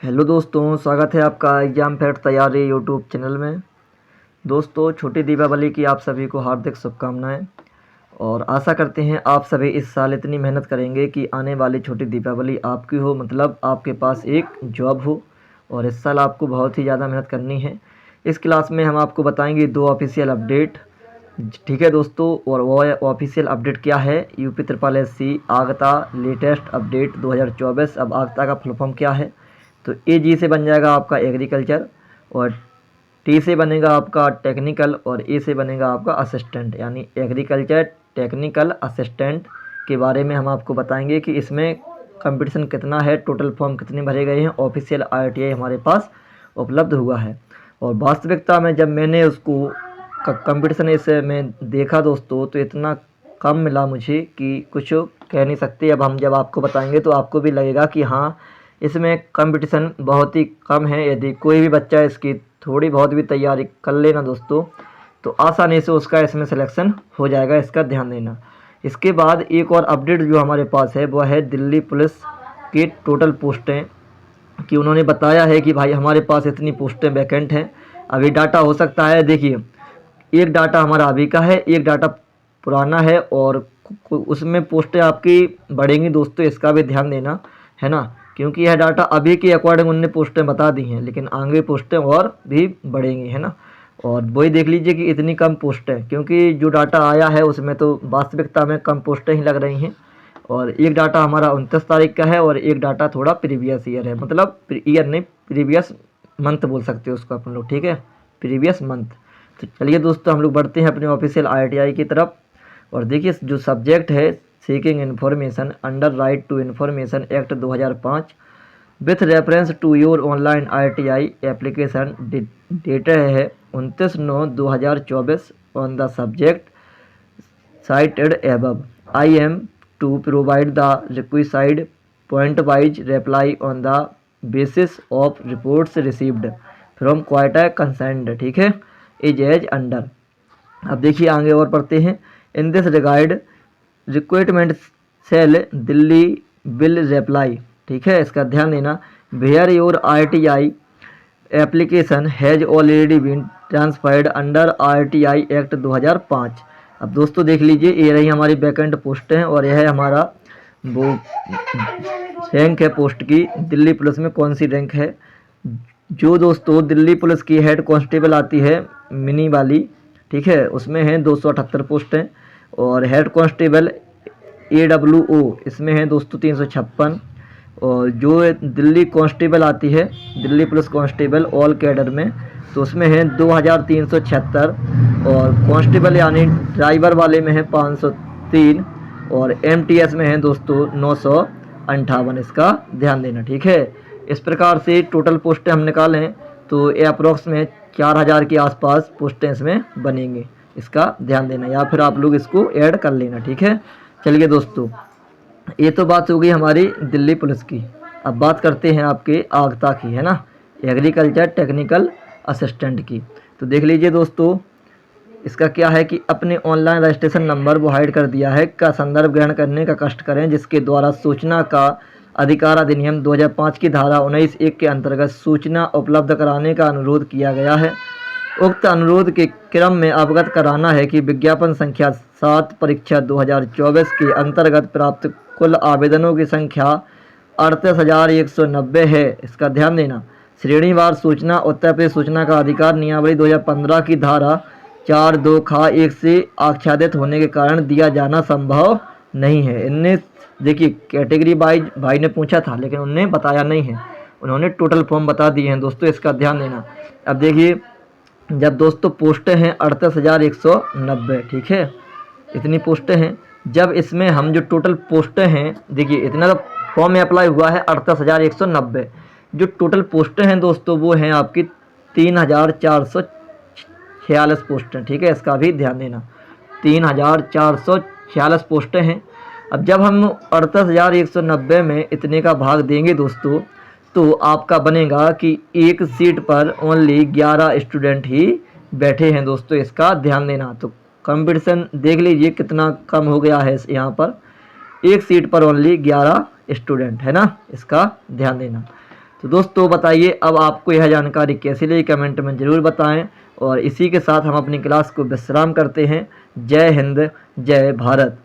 Hello दोस्तों, स्वागत है आपका एग्ज़ाम फैक्ट तैयारी यूट्यूब चैनल में। दोस्तों, छोटी दीपावली की आप सभी को हार्दिक शुभकामनाएं और आशा करते हैं आप सभी इस साल इतनी मेहनत करेंगे कि आने वाली छोटी दीपावली आपकी हो, मतलब आपके पास एक जॉब हो। और इस साल आपको बहुत ही ज़्यादा मेहनत करनी है। इस क्लास में हम आपको बताएंगे 2 ऑफिशियल अपडेट। ठीक है दोस्तों, और वो ऑफिशियल अपडेट क्या है? यूपी ट्रिपल एससी आगता लेटेस्ट अपडेट 2024। अब आगता का फुल फॉर्म क्या है? तो ए जी से बन जाएगा आपका एग्रीकल्चर, और टी से बनेगा आपका टेक्निकल, और ए से बनेगा आपका असिस्टेंट, यानी एग्रीकल्चर टेक्निकल असिस्टेंट के बारे में हम आपको बताएंगे कि इसमें कंपटीशन कितना है, टोटल फॉर्म कितने भरे गए हैं। ऑफिशियल आरटीआई हमारे पास उपलब्ध हुआ है। और वास्तविकता में जब मैंने उसको कंपटीशन इसे में देखा दोस्तों, तो इतना कम मिला मुझे कि कुछ कह नहीं सकते। अब हम जब आपको बताएंगे तो आपको भी लगेगा कि हाँ, इसमें कंपटीशन बहुत ही कम है। यदि कोई भी बच्चा इसकी थोड़ी बहुत भी तैयारी कर लेना दोस्तों, तो आसानी से उसका इसमें सिलेक्शन हो जाएगा। इसका ध्यान देना। इसके बाद एक और अपडेट जो हमारे पास है वह है दिल्ली पुलिस की टोटल पोस्टें, कि उन्होंने बताया है कि भाई हमारे पास इतनी पोस्टें वैकेंट हैं। अभी डाटा हो सकता है, देखिए, एक डाटा हमारा अभी का है, एक डाटा पुराना है, और उसमें पोस्टें आपकी बढ़ेंगी दोस्तों, इसका भी ध्यान देना है ना। क्योंकि यह डाटा अभी के अकॉर्डिंग उनने पोस्टें बता दी हैं, लेकिन आगे पोस्टें और भी बढ़ेंगी, है ना। और वही देख लीजिए कि इतनी कम पोस्टें, क्योंकि जो डाटा आया है उसमें तो वास्तविकता में कम पोस्टें ही लग रही हैं। और एक डाटा हमारा 29 तारीख का है, और एक डाटा थोड़ा प्रीवियस ईयर है, मतलब ईयर नहीं, प्रीवियस मंथ बोल सकते हो उसको अपन लोग, ठीक है, प्रीवियस मंथ। तो चलिए दोस्तों, हम लोग बढ़ते हैं अपने ऑफिशियल आरटीआई की तरफ। और देखिए, जो सब्जेक्ट है seeking information under right to information act 2005 with reference to your online RTI application, dated है 29/9/2024 on the subject cited above. I am to provide the requisite point-wise reply on the basis of reports received from quota concerned, ठीक है, is as under। अब देखिए आगे और पढ़ते हैं। In this regard requirement cell Delhi will reply, ठीक है, इसका ध्यान देना। Where your RTI application has already been transferred under RTI act 2005। अब दोस्तों देख लीजिए, ये रही हमारी वैकेंट पोस्ट है, और यह है हमारा वो रैंक है पोस्ट की। दिल्ली पुलिस में कौन सी रैंक है? जो दोस्तों दिल्ली पुलिस की हेड कांस्टेबल आती है मिनी वाली, ठीक है, उसमें है 278 पोस्टें। और हेड कांस्टेबल AWO इसमें है दोस्तों 356। और जो दिल्ली कांस्टेबल आती है, Delhi police constable all cadre में, तो उसमें है 2376। और कांस्टेबल यानी ड्राइवर वाले में है 503। और MTS में है दोस्तों 958। इसका ध्यान देना, ठीक है। इस प्रकार से टोटल पोस्टें हम निकालें तो ये अप्रोक्स में 4000 के आसपास पोस्टें इसमें बनेंगी। इसका ध्यान देना, या फिर आप लोग इसको ऐड कर लेना, ठीक है। चलिए दोस्तों, ये तो बात हो गई हमारी दिल्ली पुलिस की। अब बात करते हैं आपके आगता की, है ना, एग्रीकल्चर टेक्निकल असिस्टेंट की। तो देख लीजिए दोस्तों, इसका क्या है कि अपने ऑनलाइन रजिस्ट्रेशन नंबर वो हाइड कर दिया है का संदर्भ ग्रहण करने का कष्ट करें, जिसके द्वारा सूचना का अधिकार अधिनियम 2005 की धारा 19(1) के अंतर्गत सूचना उपलब्ध कराने का अनुरोध किया गया है। उक्त अनुरोध के क्रम में अवगत कराना है कि विज्ञापन संख्या 7 परीक्षा 2024 के अंतर्गत प्राप्त कुल आवेदनों की संख्या 38,190 है। इसका ध्यान देना। श्रेणीवार सूचना उत्तर प्रदेश सूचना का अधिकार नियमावली 2015 की धारा 4(2) खा 1 से आच्छादित होने के कारण दिया जाना संभव नहीं है। इनने देखिए कैटेगरी वाइज भाई ने पूछा था, लेकिन उन्होंने बताया नहीं है, उन्होंने टोटल फॉर्म बता दिए हैं दोस्तों, इसका ध्यान देना। अब देखिए, जब दोस्तों पोस्टें हैं 38,190, ठीक है, इतनी पोस्टें हैं। जब इसमें हम जो टोटल पोस्टें हैं, देखिए इतना तो फॉर्म में अप्लाई हुआ है 38,190। जो टोटल पोस्टें हैं दोस्तों वो हैं आपकी 3,446 पोस्टें, ठीक है, इसका भी ध्यान देना। 3,446 पोस्टें हैं। अब जब हम 38,190 में इतने का भाग देंगे दोस्तों, तो आपका बनेगा कि एक सीट पर ओनली 11 स्टूडेंट ही बैठे हैं दोस्तों, इसका ध्यान देना। तो कंपटीशन देख लीजिए कितना कम हो गया है यहाँ पर, एक सीट पर ओनली 11 स्टूडेंट, है ना, इसका ध्यान देना। तो दोस्तों बताइए अब आपको यह जानकारी कैसी लगी, कमेंट में ज़रूर बताएं। और इसी के साथ हम अपनी क्लास को विश्राम करते हैं। जय हिंद, जय भारत।